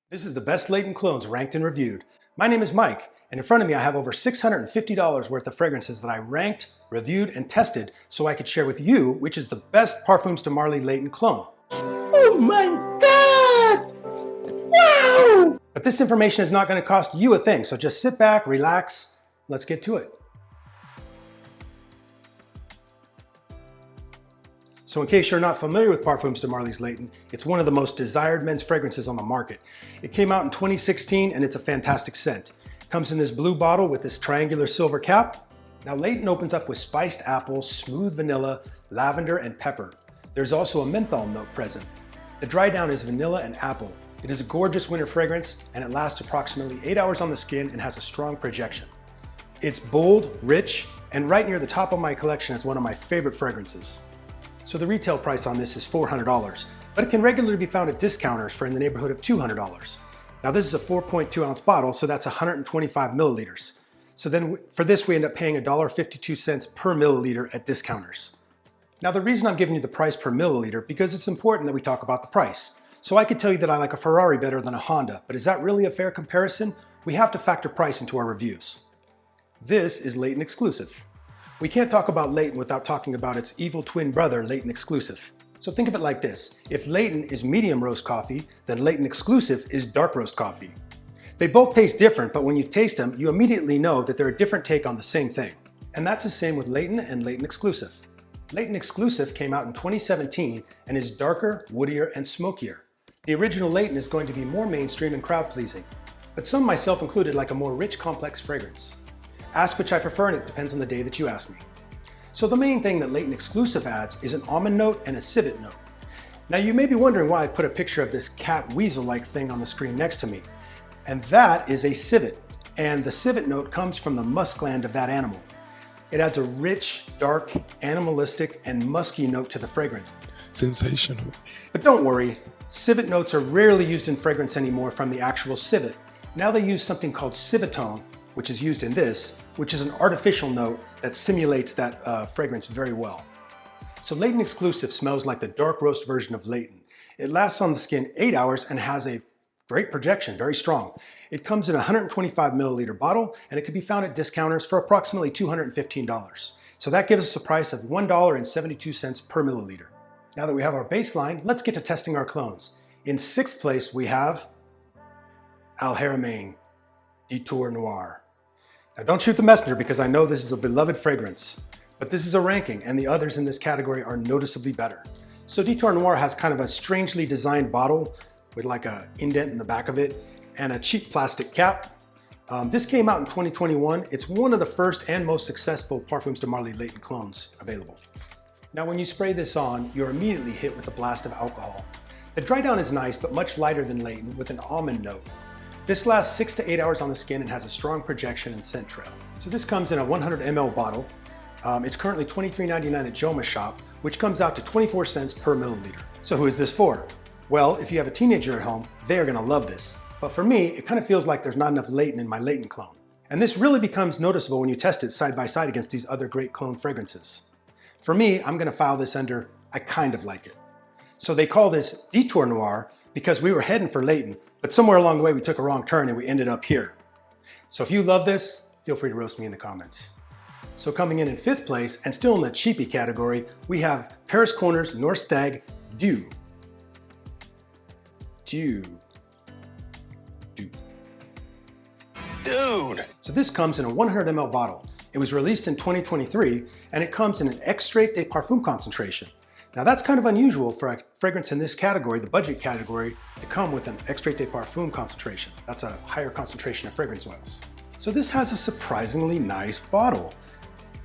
This is the best Layton clones ranked and reviewed. My name is Mike, and in front of me I have over $650 worth of fragrances that I ranked, reviewed, and tested so I could share with you which is the best Parfums de Marly Layton clone. Oh my God! Wow! But this information is not going to cost you a thing, so just sit back, relax, let's get to it. So in case you're not familiar with Parfums de Marly Layton, it's one of the most desired men's fragrances on the market. It came out in 2016 and it's a fantastic scent. It comes in this blue bottle with this triangular silver cap. Now Layton opens up with spiced apple, smooth vanilla, lavender, and pepper. There's also a menthol note present. The dry down is vanilla and apple. It is a gorgeous winter fragrance and it lasts approximately 8 hours on the skin and has a strong projection. It's bold, rich, and right near the top of my collection as one of my favorite fragrances. So the retail price on this is $400, but it can regularly be found at discounters for in the neighborhood of $200. Now this is a 4.2 ounce bottle, so that's 125 milliliters. So then for this we end up paying $1.52 per milliliter at discounters. Now the reason I'm giving you the price per milliliter because it's important that we talk about the price. So I could tell you that I like a Ferrari better than a Honda, but is that really a fair comparison? We have to factor price into our reviews. This is Layton Exclusif. We can't talk about Layton without talking about its evil twin brother, Layton Exclusif. So think of it like this. If Layton is medium roast coffee, then Layton Exclusif is dark roast coffee. They both taste different, but when you taste them, you immediately know that they're a different take on the same thing. And that's the same with Layton and Layton Exclusif. Layton Exclusif came out in 2017 and is darker, woodier, and smokier. The original Layton is going to be more mainstream and crowd-pleasing, but some, myself included, like a more rich, complex fragrance. Ask which I prefer and it depends on the day that you ask me. So the main thing that Layton Exclusif adds is an almond note and a civet note. Now you may be wondering why I put a picture of this cat weasel-like thing on the screen next to me. And that is a civet. And the civet note comes from the musk gland of that animal. It adds a rich, dark, animalistic, and musky note to the fragrance. Sensational. But don't worry, civet notes are rarely used in fragrance anymore from the actual civet. Now they use something called civetone, which is used in this, which is an artificial note that simulates that fragrance very well. So Layton Exclusif smells like the dark roast version of Layton. It lasts on the skin 8 hours and has a great projection, very strong. It comes in a 125 milliliter bottle and it can be found at discounters for approximately $215. So that gives us a price of $1.72 per milliliter. Now that we have our baseline, let's get to testing our clones. In 6th place, we have Al Haramain Detour Noir. Now don't shoot the messenger because I know this is a beloved fragrance, but this is a ranking and the others in this category are noticeably better. So Detour Noir has kind of a strangely designed bottle with like a indent in the back of it and a cheap plastic cap. This came out in 2021. It's one of the first and most successful Parfums de Marly Layton clones available. Now when you spray this on, you're immediately hit with a blast of alcohol. The dry down is nice, but much lighter than Layton with an almond note. This lasts 6 to 8 hours on the skin and has a strong projection and scent trail. So this comes in a 100 ml bottle. It's currently $23.99 at Joma Shop, which comes out to 24 cents per milliliter. So who is this for? Well, if you have a teenager at home, they are gonna love this. But for me, it kind of feels like there's not enough Layton in my Layton clone. And this really becomes noticeable when you test it side by side against these other great clone fragrances. For me, I'm gonna file this under, I kind of like it. So they call this Detour Noir because we were heading for Layton, but somewhere along the way we took a wrong turn and we ended up here. So if you love this, feel free to roast me in the comments. So coming in 5th place, and still in the cheapy category, we have Paris Corner's Northstag Deux. Dude. So this comes in a 100 ml bottle. It was released in 2023, and it comes in an extrait de parfum concentration. Now that's kind of unusual for a fragrance in this category, the budget category, to come with an extrait de parfum concentration. That's a higher concentration of fragrance oils. So this has a surprisingly nice bottle.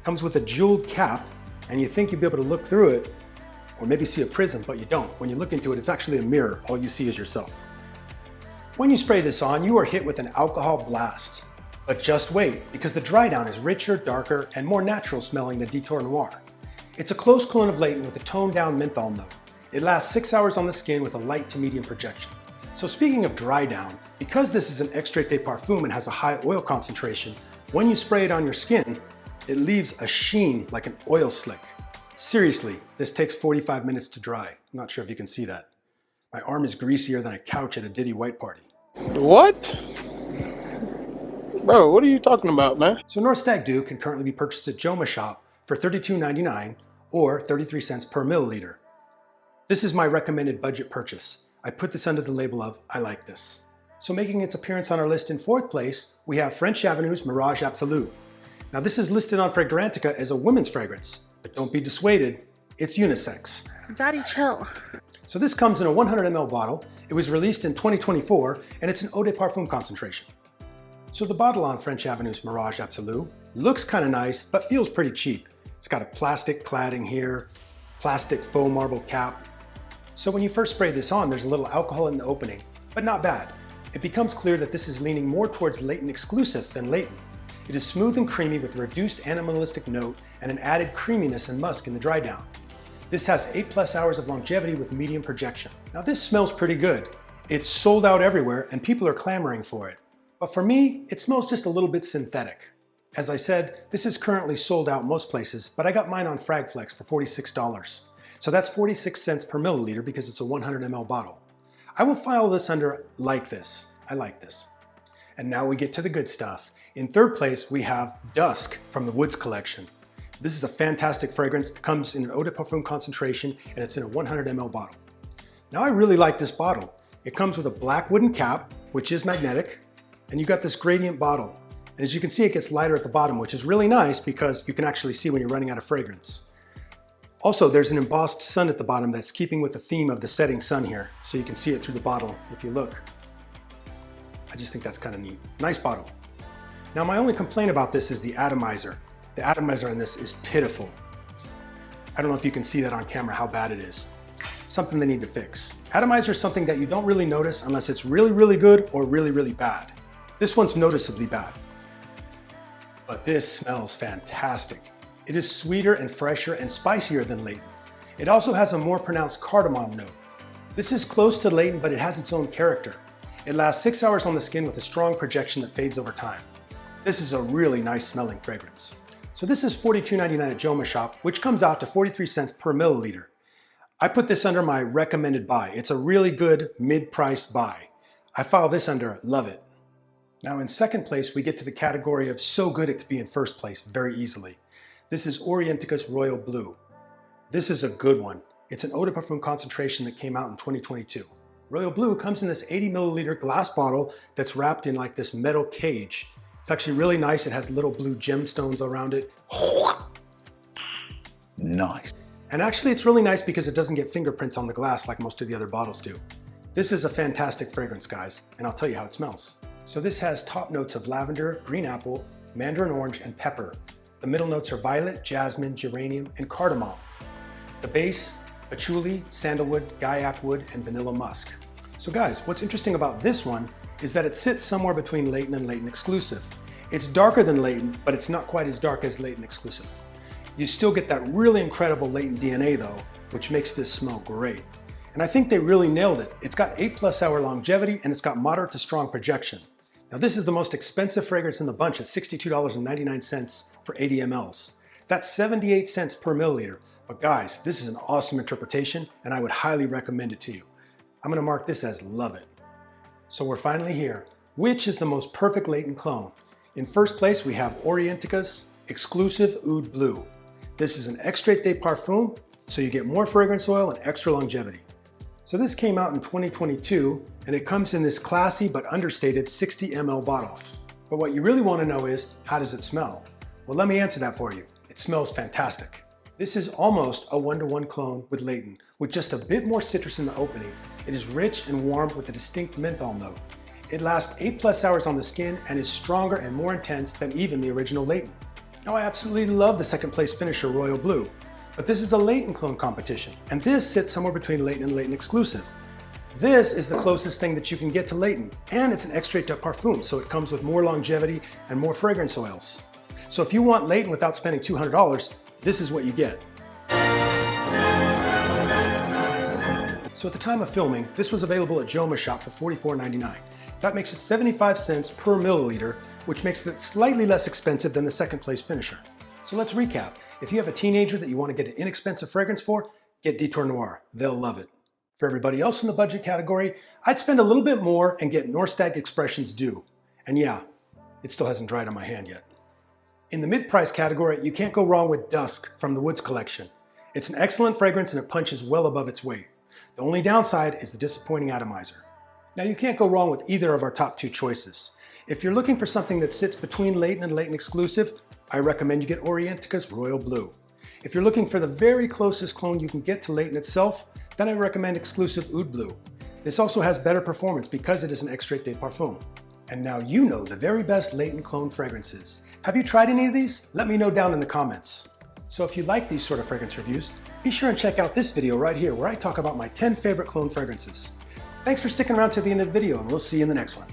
Comes with a jeweled cap, and you think you'd be able to look through it, or maybe see a prism, but you don't. When you look into it, it's actually a mirror. All you see is yourself. When you spray this on, you are hit with an alcohol blast. But just wait, because the dry down is richer, darker, and more natural smelling than Detour Noir. It's a close clone of Layton with a toned down menthol note. It lasts 6 hours on the skin with a light to medium projection. So speaking of dry down, because this is an extrait de parfum and has a high oil concentration, when you spray it on your skin, it leaves a sheen like an oil slick. Seriously, this takes 45 minutes to dry. I'm not sure if you can see that. My arm is greasier than a couch at a Diddy white party. What? Bro, what are you talking about, man? So Northstag Deux can currently be purchased at Joma Shop for $32.99 or 33 cents per milliliter. This is my recommended budget purchase. I put this under the label of I like this. So making its appearance on our list in 4th place, we have French Avenue's Mirage Absolute. Now this is listed on Fragrantica as a women's fragrance, but don't be dissuaded, it's unisex. Daddy, chill. So this comes in a 100 ml bottle. It was released in 2024 and it's an eau de parfum concentration. So the bottle on French Avenue's Mirage Absolute looks kind of nice, but feels pretty cheap. It's got a plastic cladding here, plastic faux marble cap. So when you first spray this on, there's a little alcohol in the opening, but not bad. It becomes clear that this is leaning more towards Layton Exclusif than Layton. It is smooth and creamy with a reduced animalistic note and an added creaminess and musk in the dry down. This has 8+ hours of longevity with medium projection. Now this smells pretty good. It's sold out everywhere and people are clamoring for it. But for me, it smells just a little bit synthetic. As I said, this is currently sold out most places, but I got mine on FragFlex for $46. So that's 46 cents per milliliter because it's a 100 ml bottle. I will file this under like this. I like this. And now we get to the good stuff. In 3rd place, we have Dusk from the Woods collection. This is a fantastic fragrance that comes in an eau de parfum concentration and it's in a 100 ml bottle. Now I really like this bottle. It comes with a black wooden cap, which is magnetic, and you got this gradient bottle. And as you can see, it gets lighter at the bottom, which is really nice because you can actually see when you're running out of fragrance. Also, there's an embossed sun at the bottom that's keeping with the theme of the setting sun here, so you can see it through the bottle if you look. I just think that's kind of neat. Nice bottle. Now, my only complaint about this is the atomizer. The atomizer in this is pitiful. I don't know if you can see that on camera, how bad it is. Something they need to fix. Atomizer is something that you don't really notice unless it's really, really good or really, really bad. This one's noticeably bad. But this smells fantastic. It is sweeter and fresher and spicier than Layton. It also has a more pronounced cardamom note. This is close to Layton, but it has its own character. It lasts 6 hours on the skin with a strong projection that fades over time. This is a really nice smelling fragrance. So this is $42.99 at Joma Shop, which comes out to 43 cents per milliliter. I put this under my recommended buy. It's a really good mid-priced buy. I file this under love it. Now in 2nd place, we get to the category of so good it could be in 1st place very easily. This is Orientica's Royal Blue. This is a good one. It's an eau de parfum concentration that came out in 2022. Royal Blue comes in this 80 milliliter glass bottle that's wrapped in like this metal cage. It's actually really nice. It has little blue gemstones around it. Nice. And actually it's really nice because it doesn't get fingerprints on the glass like most of the other bottles do. This is a fantastic fragrance, guys, and I'll tell you how it smells. So this has top notes of lavender, green apple, mandarin orange, and pepper. The middle notes are violet, jasmine, geranium, and cardamom. The base, patchouli, sandalwood, gaiac wood, and vanilla musk. So guys, what's interesting about this one is that it sits somewhere between Layton and Layton Exclusif. It's darker than Layton, but it's not quite as dark as Layton Exclusif. You still get that really incredible Layton DNA though, which makes this smell great. And I think they really nailed it. It's got 8+ hour longevity and it's got moderate to strong projection. Now this is the most expensive fragrance in the bunch at $62.99 for 80 mLs. That's 78 cents per milliliter. But guys, this is an awesome interpretation and I would highly recommend it to you. I'm gonna mark this as love it. So we're finally here. Which is the most perfect Layton clone? In 1st place, we have Orientica's Exclusif Oud Blue. This is an extrait de parfum, so you get more fragrance oil and extra longevity. So this came out in 2022, and it comes in this classy but understated 60 ml bottle. But what you really want to know is, how does it smell? Well, let me answer that for you. It smells fantastic. This is almost a 1-to-1 clone with Layton, with just a bit more citrus in the opening. It is rich and warm with a distinct menthol note. It lasts 8+ hours on the skin and is stronger and more intense than even the original Layton. Now I absolutely love the 2nd place finisher Royal Blue, but this is a Layton clone competition, and this sits somewhere between Layton and Layton Exclusif. This is the closest thing that you can get to Layton, and it's an extrait de parfum, so it comes with more longevity and more fragrance oils. So if you want Layton without spending $200, this is what you get. So at the time of filming, this was available at Joma Shop for $44.99. That makes it 75 cents per milliliter, which makes it slightly less expensive than the 2nd place finisher. So let's recap. If you have a teenager that you want to get an inexpensive fragrance for, get Detour Noir. They'll love it. For everybody else in the budget category, I'd spend a little bit more and get Northstag Expressions Deux. And yeah, it still hasn't dried on my hand yet. In the mid-price category, you can't go wrong with Dusk from the Woods collection. It's an excellent fragrance and it punches well above its weight. The only downside is the disappointing atomizer. Now you can't go wrong with either of our top two choices. If you're looking for something that sits between Layton and Layton Exclusif, I recommend you get Orientica's Royal Blue. If you're looking for the very closest clone you can get to Layton itself, then I recommend Exclusive Oud Blue. This also has better performance because it is an extrait de parfum. And now you know the very best Layton clone fragrances. Have you tried any of these? Let me know down in the comments. So if you like these sort of fragrance reviews, be sure and check out this video right here where I talk about my 10 favorite clone fragrances. Thanks for sticking around to the end of the video and we'll see you in the next one.